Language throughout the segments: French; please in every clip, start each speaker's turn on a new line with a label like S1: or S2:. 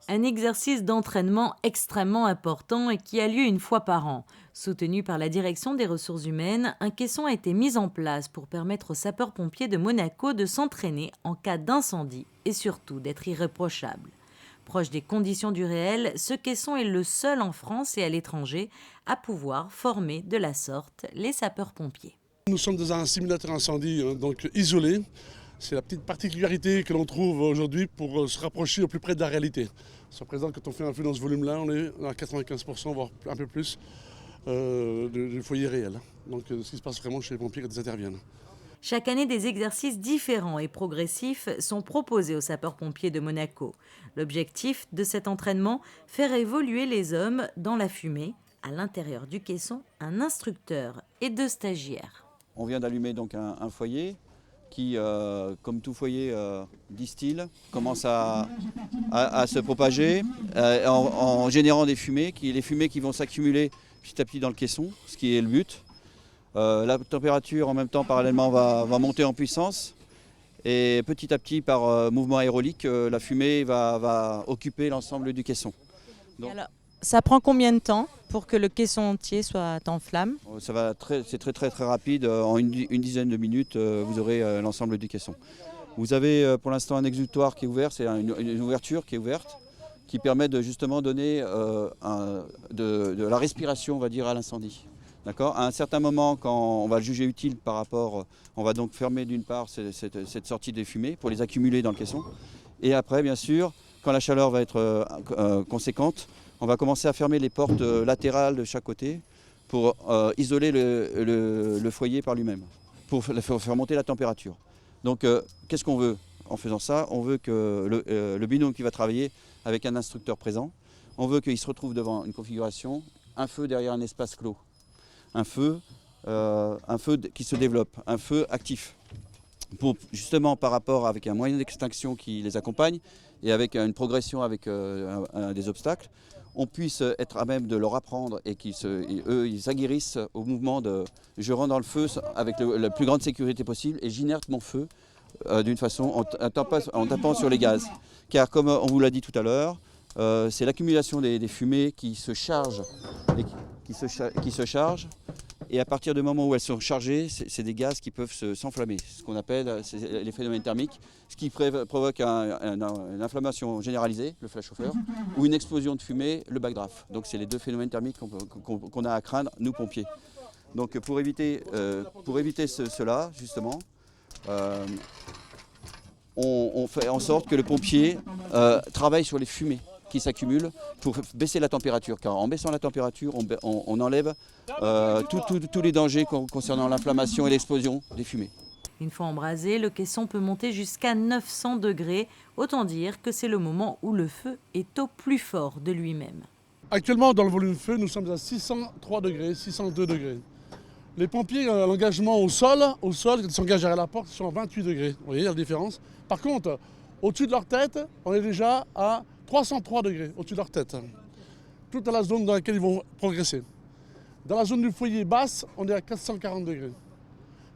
S1: Un exercice d'entraînement extrêmement important et qui a lieu une fois par an. Soutenu par la direction des ressources humaines, un caisson a été mis en place pour permettre aux sapeurs-pompiers de Monaco de s'entraîner en cas d'incendie et surtout d'être irréprochables. Proche des conditions du réel, ce caisson est le seul en France et à l'étranger à pouvoir former de la sorte les sapeurs-pompiers.
S2: Nous sommes dans un simulateur incendie, donc isolé. C'est la petite particularité que l'on trouve aujourd'hui pour se rapprocher au plus près de la réalité. Sur présent, quand on fait un feu dans ce volume-là, on est à 95%, voire un peu plus, du foyer réel. Donc ce qui se passe vraiment chez les pompiers quand ils interviennent.
S1: Chaque année, des exercices différents et progressifs sont proposés aux sapeurs-pompiers de Monaco. L'objectif de cet entraînement, faire évoluer les hommes dans la fumée. À l'intérieur du caisson, un instructeur et 2 stagiaires.
S3: On vient d'allumer donc un foyer qui, comme tout foyer, distille, commence à se propager en générant des fumées, les fumées qui vont s'accumuler petit à petit dans le caisson, ce qui est le but. La température en même temps parallèlement va monter en puissance et petit à petit par mouvement aérolique, la fumée va occuper l'ensemble du caisson.
S4: Donc, alors, ça prend combien de temps pour que le caisson entier soit en flammes?
S3: C'est très rapide, en une dizaine de minutes vous aurez l'ensemble du caisson. Vous avez pour l'instant un exutoire qui est ouvert, c'est une ouverture qui est ouverte qui permet de justement donner de la respiration, on va dire, à l'incendie. À un certain moment, quand on va le juger utile par rapport, on va donc fermer d'une part cette sortie des fumées pour les accumuler dans le caisson. Et après, bien sûr, quand la chaleur va être conséquente, on va commencer à fermer les portes latérales de chaque côté pour isoler le foyer par lui-même, pour faire monter la température. Donc, qu'est-ce qu'on veut en faisant ça? On veut que le binôme qui va travailler avec un instructeur présent, on veut qu'il se retrouve devant une configuration, un feu derrière un espace clos. Un feu qui se développe, un feu actif, pour justement par rapport avec un moyen d'extinction qui les accompagne et avec une progression avec des obstacles, on puisse être à même de leur apprendre et eux ils s'aguerrissent au mouvement de je rentre dans le feu avec la plus grande sécurité possible et j'inerte mon feu d'une façon en tapant sur les gaz. Car comme on vous l'a dit tout à l'heure, c'est l'accumulation des fumées qui se chargent qui se chargent et à partir du moment où elles sont chargées, c'est des gaz qui peuvent s'enflammer, ce qu'on appelle les phénomènes thermiques, ce qui provoque une inflammation généralisée, le flash chauffeur, ou une explosion de fumée, le backdraft. Donc c'est les 2 phénomènes thermiques qu'on a à craindre, nous pompiers. Donc pour éviter cela, justement, on fait en sorte que le pompier travaille sur les fumées qui s'accumulent pour baisser la température. Car en baissant la température, on enlève tous les dangers concernant l'inflammation et l'explosion des fumées.
S1: Une fois embrasé, le caisson peut monter jusqu'à 900 degrés. Autant dire que c'est le moment où le feu est au plus fort de lui-même.
S2: Actuellement, dans le volume feu, nous sommes à 603 degrés, 602 degrés. Les pompiers, à l'engagement au sol, quand ils s'engagent à la porte, ils sont à 28 degrés. Vous voyez la différence? Par contre, au-dessus de leur tête, on est déjà à 303 degrés au-dessus de leur tête. Toute la zone dans laquelle ils vont progresser. Dans la zone du foyer basse, on est à 440 degrés.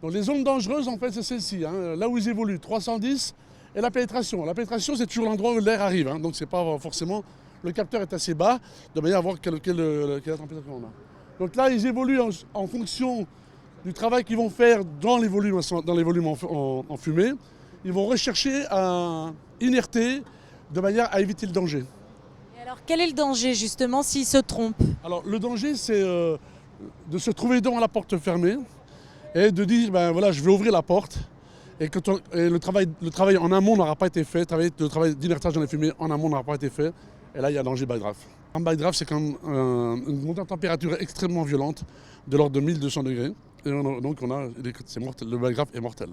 S2: Donc les zones dangereuses, en fait, c'est celle-ci. Là où ils évoluent, 310 et la pénétration. La pénétration, c'est toujours l'endroit où l'air arrive. Donc c'est pas forcément... Le capteur est assez bas, de manière à voir quelle température on a. Donc là, ils évoluent en fonction du travail qu'ils vont faire dans les volumes en fumée. Ils vont rechercher à inerter de manière à éviter le danger.
S4: Et alors, quel est le danger, justement, s'ils se trompent?
S2: Alors, le danger, c'est de se trouver devant la porte fermée et de dire, ben voilà, je vais ouvrir la porte. Et le travail en amont n'aura pas été fait, le travail d'inertage dans les fumées en amont n'aura pas été fait. Et là, il y a danger backdraft. Un backdraft, c'est quand même une montée en température extrêmement violente, de l'ordre de 1200 degrés. Et donc, c'est mortel, le backdraft est mortel.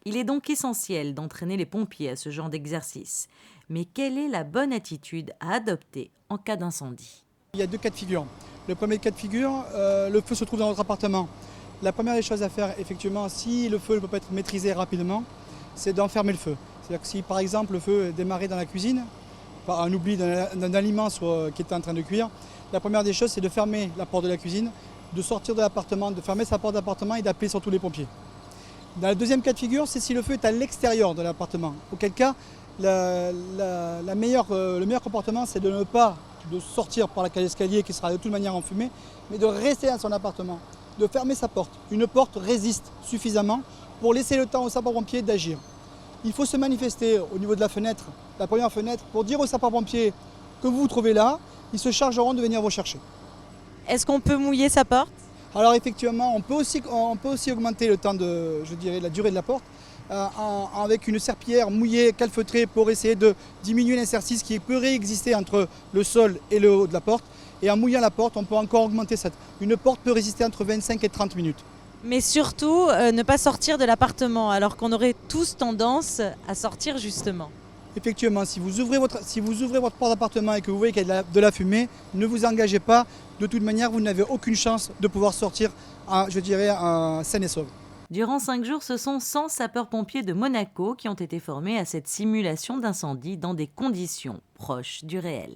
S1: Il est donc essentiel d'entraîner les pompiers à ce genre d'exercice. Mais quelle est la bonne attitude à adopter en cas d'incendie?
S5: Il y a 2 cas de figure. Le premier cas de figure, le feu se trouve dans notre appartement. La première des choses à faire, effectivement, si le feu ne peut pas être maîtrisé rapidement, c'est d'enfermer le feu. C'est-à-dire que si, par exemple, le feu est démarré dans la cuisine, par un oubli d'un aliment qui était en train de cuire, la première des choses, c'est de fermer la porte de la cuisine, de sortir de l'appartement, de fermer sa porte d'appartement et d'appeler surtout les pompiers. Dans le deuxième cas de figure, c'est si le feu est à l'extérieur de l'appartement. Auquel cas, Le meilleur comportement, c'est de ne pas de sortir par la cage d'escalier qui sera de toute manière enfumée, mais de rester dans son appartement, de fermer sa porte. Une porte résiste suffisamment pour laisser le temps aux sapeurs-pompiers d'agir. Il faut se manifester au niveau de la fenêtre, la première fenêtre, pour dire aux sapeurs-pompiers que vous vous trouvez là, ils se chargeront de venir vous chercher.
S4: Est-ce qu'on peut mouiller sa porte?
S5: Alors effectivement, on peut aussi augmenter le temps de, je dirais, la durée de la porte avec une serpillière mouillée, calfeutrée pour essayer de diminuer l'interstice qui peut réexister entre le sol et le haut de la porte. Et en mouillant la porte, on peut encore augmenter ça. Une porte peut résister entre 25 et 30 minutes.
S4: Mais surtout, ne pas sortir de l'appartement, alors qu'on aurait tous tendance à sortir justement.
S5: Effectivement, si vous ouvrez votre porte d'appartement et que vous voyez qu'il y a de la fumée, ne vous engagez pas. De toute manière, vous n'avez aucune chance de pouvoir sortir, je dirais, sain et sauf.
S1: Durant 5 jours, ce sont 100 sapeurs-pompiers de Monaco qui ont été formés à cette simulation d'incendie dans des conditions proches du réel.